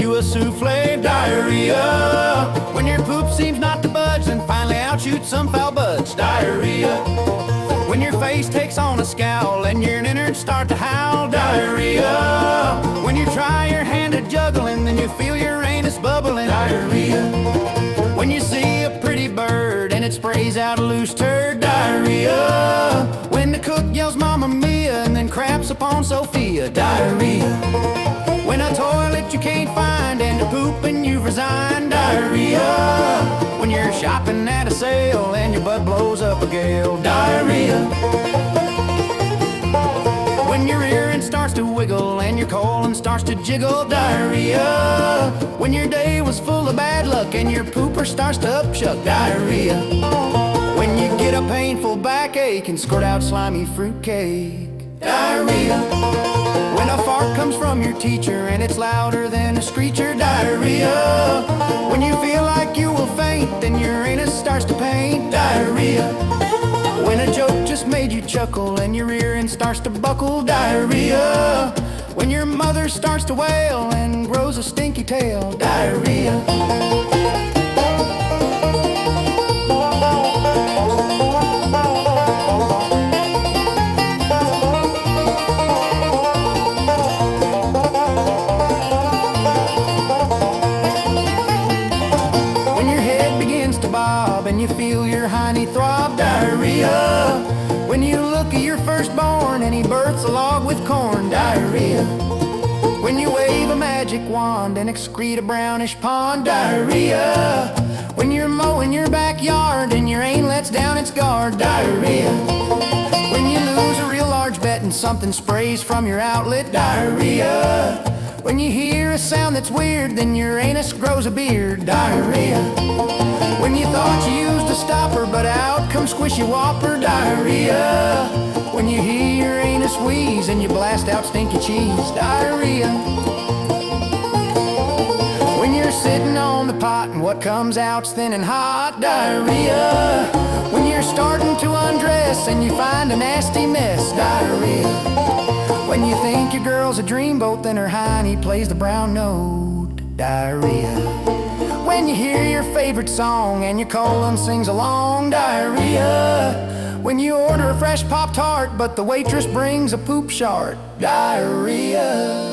you a souffle. Diarrhea. When your poop seems not to budge, then finally out shoots some foul buds. Diarrhea. When your face takes on a scowl and your innards start to howl. Diarrhea. When you try your hand at juggling, then you feel your anus bubbling. Diarrhea. When you see a pretty bird and it sprays out a loose turd. Diarrhea. When the cook yells Mamma Mia and then craps upon Sophia. Diarrhea. When a toilet you can't find and to poop and you've resigned. Diarrhea. When you're shopping at a sale and your butt blows up a gale. Diarrhea. When your ear end starts to wiggle and your colon starts to jiggle. Diarrhea. When your day was full of bad luck and your pooper starts to upchuck. Diarrhea. When you get a painful backache and squirt out slimy fruitcake. Diarrhea. When a fart comes from your teacher and it's louder than a screecher. Diarrhea. When you feel like you will faint, then your anus starts to paint. Diarrhea. When a joke just made you chuckle and your rear end starts to buckle. Diarrhea. When your mother starts to wail and grows a stinky tail. Diarrhea. And you feel your hiney throb. Diarrhea. When you look at your firstborn and he births a log with corn. Diarrhea. When you wave a magic wand and excrete a brownish pond. Diarrhea. When you're mowing your backyard and your aim lets down its guard. Diarrhea. When you lose a real large bet and something sprays from your outlet. Diarrhea. When you hear a sound that's weird, then your anus grows a beard. Diarrhea. When you thought you used a stopper, but out comes squishy whopper. Diarrhea. When you hear your anus wheeze and you blast out stinky cheese. Diarrhea. When you're sitting on the pot and what comes out's thin and hot. Diarrhea. When you're starting to undress and you find a nasty mess. Diarrhea. When you think your girl's a dreamboat, then her hiney plays the brown note. Diarrhea. When you hear your favorite song and your colon sings along. Diarrhea. When you order a fresh Pop-Tart but the waitress brings a poop shart. Diarrhea.